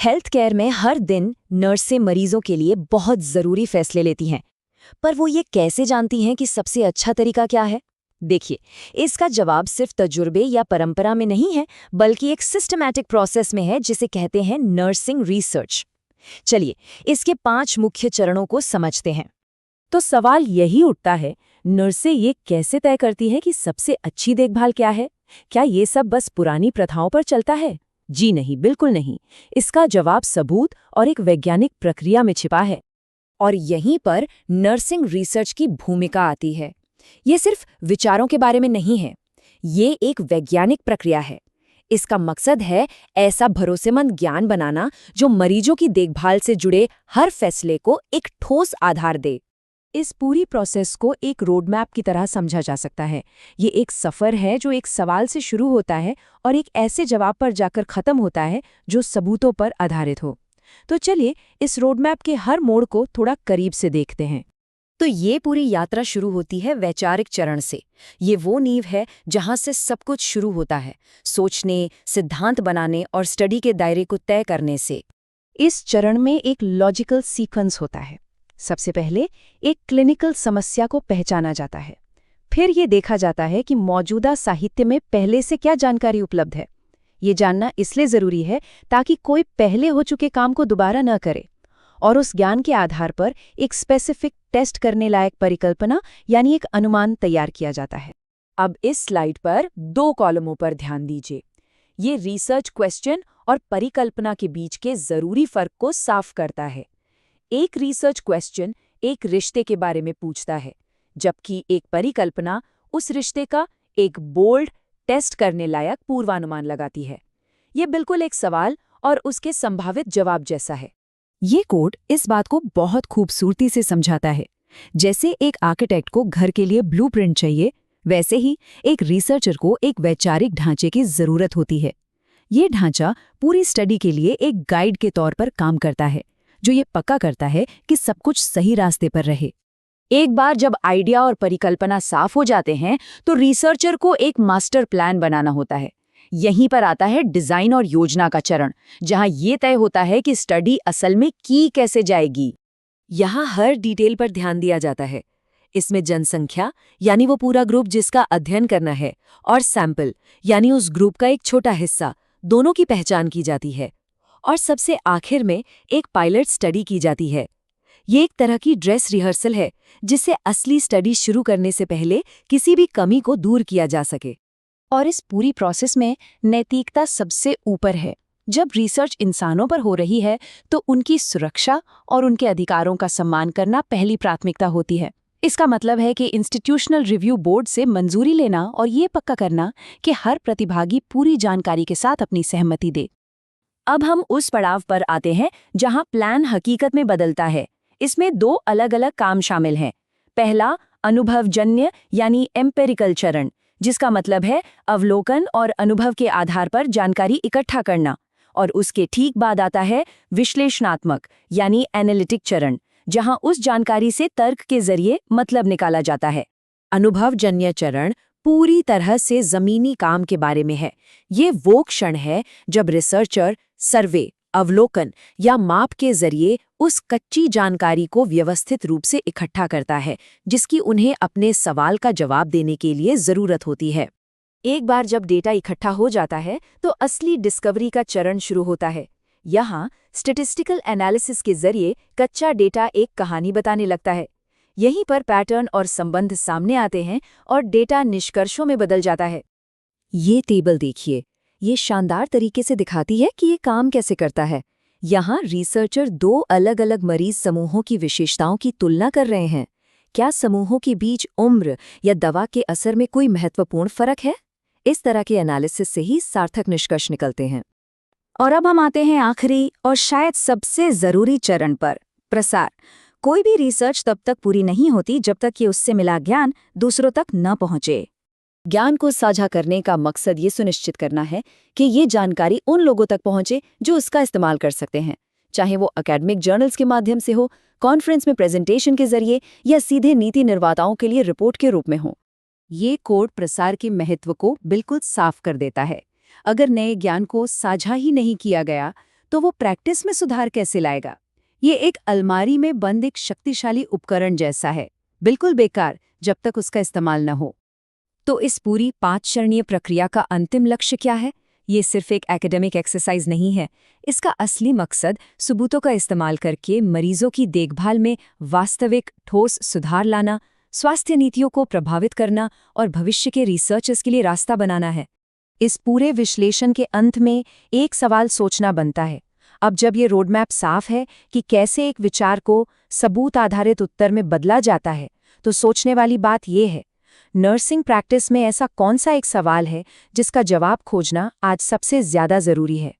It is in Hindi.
हेल्थ केयर में हर दिन नर्सें मरीजों के लिए बहुत ज़रूरी फैसले लेती हैं। पर वो ये कैसे जानती हैं कि सबसे अच्छा तरीका क्या है? देखिए, इसका जवाब सिर्फ तजुर्बे या परंपरा में नहीं है, बल्कि एक सिस्टमैटिक प्रोसेस में है जिसे कहते हैं नर्सिंग रिसर्च। चलिए, इसके 5 मुख्य चरणों को समझते हैं। तो सवाल यही उठता है, नर्सें ये कैसे तय करती है कि सबसे अच्छी देखभाल क्या है? क्या ये सब बस पुरानी प्रथाओं पर चलता है? जी नहीं, बिल्कुल नहीं। इसका जवाब सबूत और एक वैज्ञानिक प्रक्रिया में छिपा है। और यहीं पर नर्सिंग रिसर्च की भूमिका आती है। ये सिर्फ विचारों के बारे में नहीं है, ये एक वैज्ञानिक प्रक्रिया है। इसका मकसद है ऐसा भरोसेमंद ज्ञान बनाना जो मरीजों की देखभाल से जुड़े हर फैसले को एक ठोस आधार दे। इस पूरी प्रोसेस को एक रोड मैप की तरह समझा जा सकता है। ये एक सफ़र है जो एक सवाल से शुरू होता है और एक ऐसे जवाब पर जाकर ख़त्म होता है जो सबूतों पर आधारित हो। तो चलिए इस रोड मैप के हर मोड़ को थोड़ा करीब से देखते हैं। तो ये पूरी यात्रा शुरू होती है वैचारिक चरण से। ये वो नींव है जहाँ से सब कुछ शुरू होता है, सोचने, सिद्धांत बनाने और स्टडी के दायरे को तय करने से। इस चरण में एक लॉजिकल सीक्वेंस होता है। सबसे पहले एक क्लिनिकल समस्या को पहचाना जाता है। फिर ये देखा जाता है कि मौजूदा साहित्य में पहले से क्या जानकारी उपलब्ध है। ये जानना इसलिए ज़रूरी है ताकि कोई पहले हो चुके काम को दोबारा न करे। और उस ज्ञान के आधार पर एक स्पेसिफिक टेस्ट करने लायक परिकल्पना यानी एक अनुमान तैयार किया जाता है। अब इस स्लाइड पर 2 कॉलमों पर ध्यान दीजिए। ये रिसर्च क्वेश्चन और परिकल्पना के बीच के ज़रूरी फ़र्क को साफ करता है। एक रिसर्च क्वेश्चन एक रिश्ते के बारे में पूछता है, जबकि एक परिकल्पना उस रिश्ते का एक बोल्ड, टेस्ट करने लायक पूर्वानुमान लगाती है। ये बिल्कुल एक सवाल और उसके संभावित जवाब जैसा है। ये कोड इस बात को बहुत खूबसूरती से समझाता है। जैसे एक आर्किटेक्ट को घर के लिए ब्लूप्रिंट चाहिए, वैसे ही एक रिसर्चर को एक वैचारिक ढांचे की ज़रूरत होती है। ये ढांचा पूरी स्टडी के लिए एक गाइड के तौर पर काम करता है, जो ये पक्का करता है कि सब कुछ सही रास्ते पर रहे। एक बार जब आइडिया और परिकल्पना साफ हो जाते हैं, तो रिसर्चर को एक मास्टर प्लान बनाना होता है। यहीं पर आता है डिजाइन और योजना का चरण, जहां ये तय होता है कि स्टडी असल में की कैसे जाएगी। यहाँ हर डिटेल पर ध्यान दिया जाता है। इसमें जनसंख्या यानी वो पूरा ग्रुप जिसका अध्ययन करना है, और सैंपल यानी उस ग्रुप का एक छोटा हिस्सा, दोनों की पहचान की जाती है। और सबसे आखिर में एक पायलट स्टडी की जाती है। ये एक तरह की ड्रेस रिहर्सल है, जिससे असली स्टडी शुरू करने से पहले किसी भी कमी को दूर किया जा सके। और इस पूरी प्रोसेस में नैतिकता सबसे ऊपर है। जब रिसर्च इंसानों पर हो रही है, तो उनकी सुरक्षा और उनके अधिकारों का सम्मान करना पहली प्राथमिकता होती है। इसका मतलब है कि इंस्टीट्यूशनल रिव्यू बोर्ड से मंजूरी लेना और ये पक्का करना कि हर प्रतिभागी पूरी जानकारी के साथ अपनी सहमति दे। अब हम उस पड़ाव पर आते हैं जहां प्लान हकीकत में बदलता है। इसमें 2 अलग-अलग काम शामिल हैं। पहला, अनुभवजन्य यानी एम्पेरिकल चरण, जिसका मतलब है अवलोकन और अनुभव के आधार पर जानकारी इकट्ठा करना। और उसके ठीक बाद आता है विश्लेषणात्मक यानी एनालिटिक चरण, जहां उस जानकारी से तर्क के जरिए मतलब निकाला जाता है। अनुभवजन्य चरण पूरी तरह से जमीनी काम के बारे में है। ये वो क्षण है जब रिसर्चर सर्वे, अवलोकन या माप के जरिए उस कच्ची जानकारी को व्यवस्थित रूप से इकट्ठा करता है, जिसकी उन्हें अपने सवाल का जवाब देने के लिए जरूरत होती है। एक बार जब डेटा इकट्ठा हो जाता है, तो असली डिस्कवरी का चरण शुरू होता है। यहाँ स्टैटिस्टिकल एनालिसिस के जरिए कच्चा डेटा एक कहानी बताने लगता है। यहीं पर पैटर्न और संबंध सामने आते हैं और डेटा निष्कर्षों में बदल जाता है। ये टेबल देखिए, ये शानदार तरीके से दिखाती है कि ये काम कैसे करता है। यहाँ रिसर्चर 2 अलग-अलग मरीज समूहों की विशेषताओं की तुलना कर रहे हैं। क्या समूहों के बीच उम्र या दवा के असर में कोई महत्वपूर्ण फर्क है? इस तरह के एनालिसिस से ही सार्थक निष्कर्ष निकलते हैं। और अब हम आते हैं आखिरी और शायद सबसे जरूरी चरण पर, प्रसार। कोई भी रिसर्च तब तक पूरी नहीं होती जब तक कि उससे मिला ज्ञान दूसरों तक न पहुंचे। ज्ञान को साझा करने का मकसद ये सुनिश्चित करना है कि ये जानकारी उन लोगों तक पहुंचे जो उसका इस्तेमाल कर सकते हैं, चाहे वो एकेडमिक जर्नल्स के माध्यम से हो, कॉन्फ्रेंस में प्रेजेंटेशन के जरिए या सीधे नीति निर्माताओं के लिए रिपोर्ट के रूप में हो। ये कोड प्रसार के महत्व को बिल्कुल साफ कर देता है। अगर नए ज्ञान को साझा ही नहीं किया गया, तो वो प्रैक्टिस में सुधार कैसे लाएगा? ये एक अलमारी में बंद एक शक्तिशाली उपकरण जैसा है, बिल्कुल बेकार जब तक उसका इस्तेमाल न हो। तो इस पूरी 5 चरणीय प्रक्रिया का अंतिम लक्ष्य क्या है? ये सिर्फ एक एकेडमिक एक्सरसाइज नहीं है। इसका असली मकसद सबूतों का इस्तेमाल करके मरीजों की देखभाल में वास्तविक ठोस सुधार लाना, स्वास्थ्य नीतियों को प्रभावित करना और भविष्य के रिसर्चर्स के लिए रास्ता बनाना है। इस पूरे विश्लेषण के अंत में एक सवाल सोचना बनता है। अब जब ये रोडमैप साफ है कि कैसे एक विचार को सबूत आधारित उत्तर में बदला जाता है, तो सोचने वाली बात ये है, नर्सिंग प्रैक्टिस में ऐसा कौन सा एक सवाल है जिसका जवाब खोजना आज सबसे ज्यादा जरूरी है?